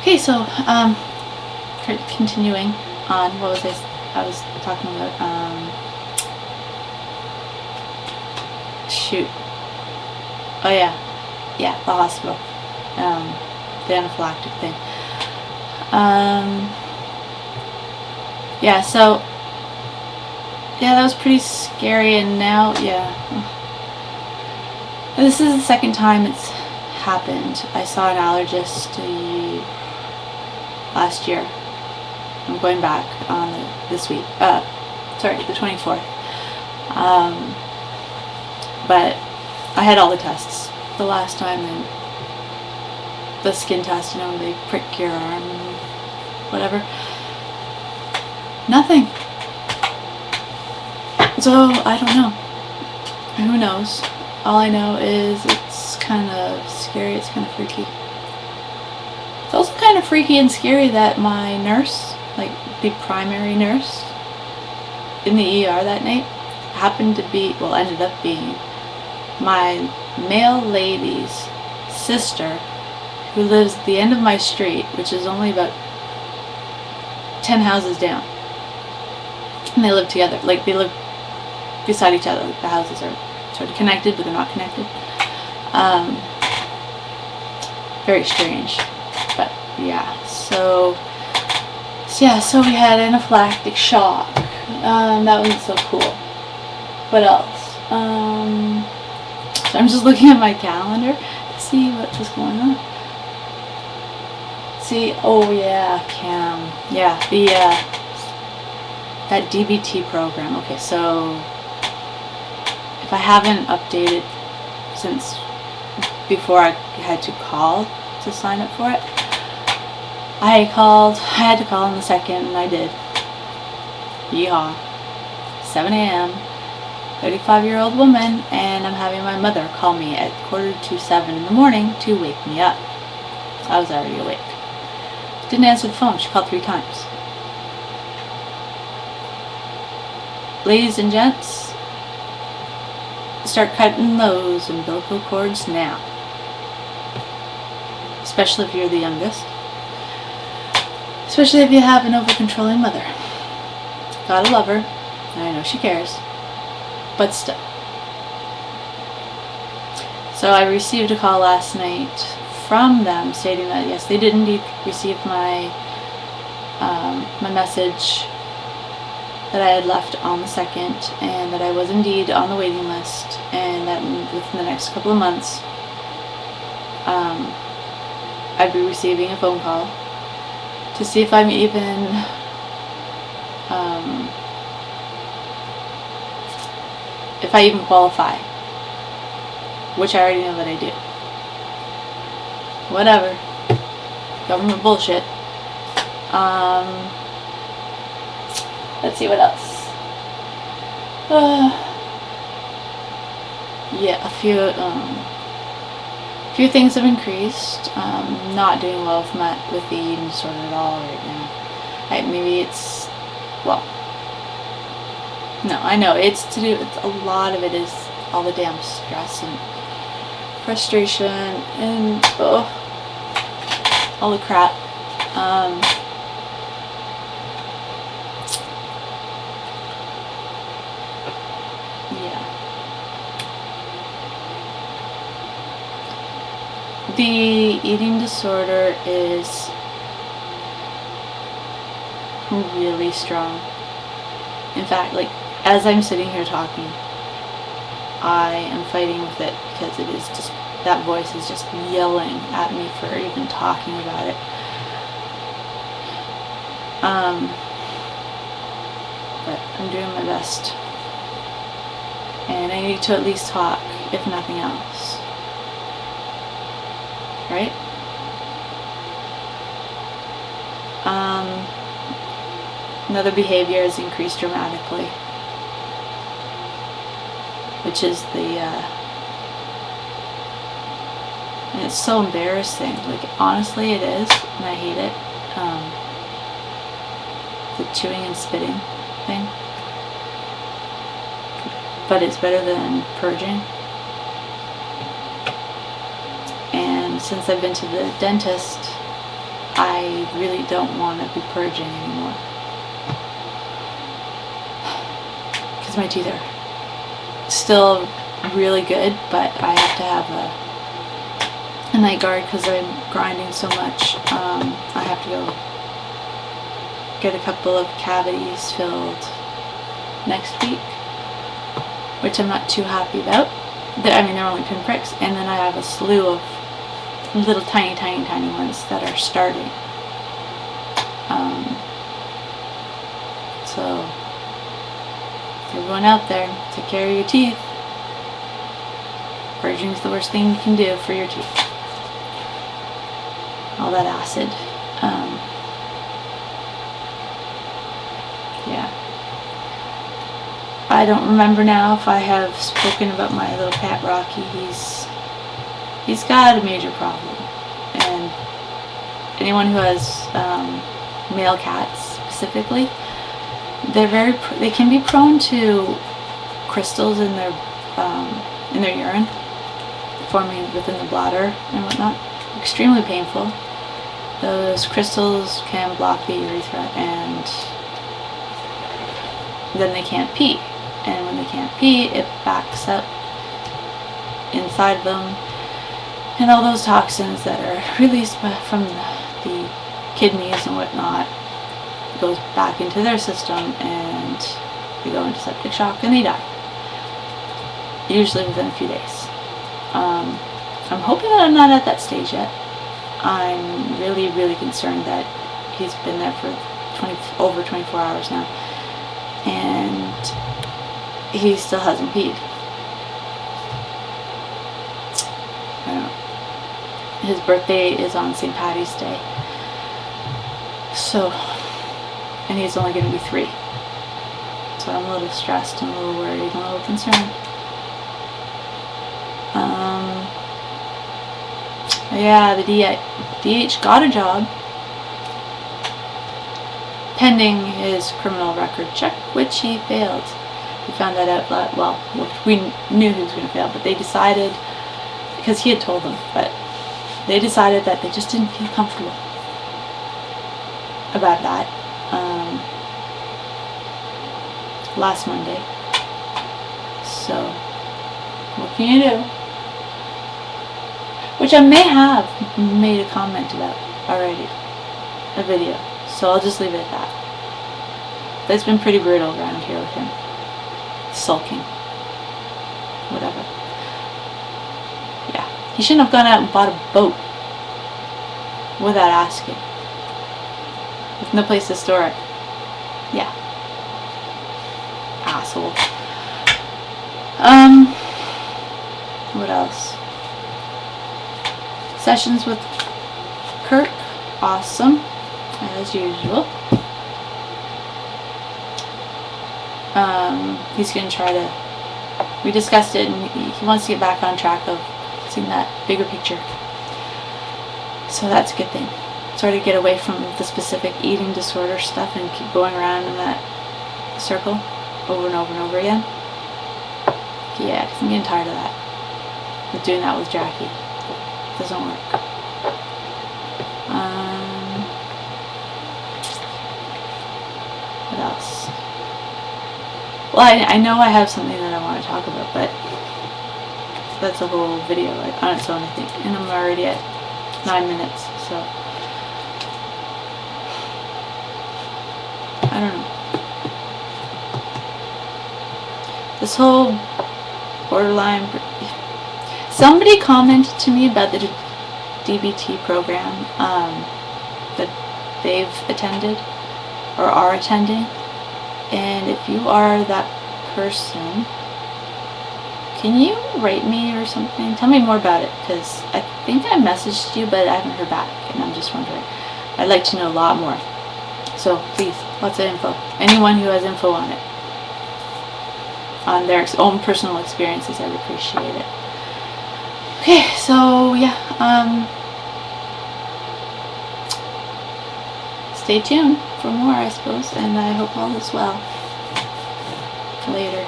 Okay, so continuing on, what was I was talking about? Shoot. Oh yeah, the hospital, the anaphylactic thing. Yeah, so yeah, that was pretty scary, and now this is the second time it's happened. I saw an allergist last year. I'm going back on this week. Sorry, the 24th. But I had all the tests the last time, and the skin test, they prick your arm and whatever. Nothing. So I don't know. Who knows? All I know is it's kind of scary. It's kind of freaky. It's also kind of freaky and scary that my nurse, like the primary nurse in the ER that night, ended up being my mail lady's sister, who lives at the end of my street, which is only about 10 houses down. And they live together. Like, they live beside each other. The houses are sort of connected, but they're not connected. Very strange. But yeah, so we had anaphylactic shock. That wasn't so cool. What else? So I'm just looking at my calendar to see what was going on. Oh yeah, Cam. Yeah, that DBT program. Okay, so if I haven't updated since before I had to call to sign up for it, I had to call on the 2nd, and I did. Yeehaw. 7 a.m. 35-year-old woman, and I'm having my mother call me at 6:45 in the morning to wake me up. I was already awake. Didn't answer the phone. She called 3 times. Ladies and gents, start cutting those umbilical cords now. Especially if you're the youngest. Especially if you have an over-controlling mother. Gotta love her. I know she cares. But still. So I received a call last night from them stating that yes, they did indeed receive my message that I had left on the 2nd, and that I was indeed on the waiting list, and that within the next couple of months I'd be receiving a phone call to see if I'm even if I even qualify, which I already know that I do. Whatever. Government bullshit. Let's see what else. Yeah, a few things have increased. Not doing well with the eating disorder at all right now. Maybe it's, well, no, I know it's to do with, a lot of it is all the damn stress and frustration and all the crap. Yeah. The eating disorder is really strong. In fact, like, as I'm sitting here talking, I am fighting with it because it is just, that voice is just yelling at me for even talking about it. But I'm doing my best. And I need to at least talk, if nothing else. Right? Another behavior has increased dramatically, which is and it's so embarrassing. Like, honestly, it is, and I hate it. The chewing and spitting thing. But it's better than purging. And since I've been to the dentist I really don't want to be purging anymore. Because my teeth are still really good, but I have to have a night guard because I'm grinding so much. I have to go get a couple of cavities filled next week, which I'm not too happy about. I mean, they're only pinpricks, and then I have a slew of little tiny ones that are starting. So everyone out there, take care of your teeth. Purging is the worst thing you can do for your teeth. All that acid. Yeah. I don't remember now if I have spoken about my little cat Rocky. He's got a major problem, and anyone who has male cats specifically, they can be prone to crystals in their urine forming within the bladder and whatnot. Extremely painful. Those crystals can block the urethra, and then they can't pee. And when they can't pee, it backs up inside them, and all those toxins that are released from the kidneys and whatnot goes back into their system, and they go into septic shock and they die. Usually within a few days. I'm hoping that I'm not at that stage yet. I'm really concerned that he's been there for over 24 hours now, and he still hasn't peed. I don't know. His birthday is on St. Patty's Day, so, and he's only going to be 3. So I'm a little stressed, I'm a little worried, I'm a little concerned. Yeah, the DH got a job pending his criminal record check, which he failed. We found that out, well, we knew he was going to fail, but they decided, because he had told them, but they decided that they just didn't feel comfortable about that last Monday. So, what can you do? Which I may have made a comment about already, a video, so I'll just leave it at that. But it's been pretty brutal around here with him. Sulking. Whatever. Yeah. He shouldn't have gone out and bought a boat without asking. With no place to store it. Yeah. Asshole. What else? Sessions with Kirk. Awesome. As usual. He's going to try to, we discussed it, and he wants to get back on track of seeing that bigger picture. So that's a good thing. Sort of get away from the specific eating disorder stuff and keep going around in that circle over and over and over again. Yeah, because I'm getting tired of that. With doing that with Jackie. It doesn't work. What else? Well, I know I have something that I want to talk about, but that's a whole video on its own, I think. And I'm already at 9 minutes, so I don't know. This whole borderline... Somebody commented to me about the DBT program that they've attended or are attending. And if you are that person, can you rate me or something? Tell me more about it, because I think I messaged you, but I haven't heard back, and I'm just wondering. I'd like to know a lot more. So please, lots of info. Anyone who has info on it, on their own personal experiences, I'd appreciate it. Okay, so yeah, stay tuned for more, I suppose, and I hope all is well. Later.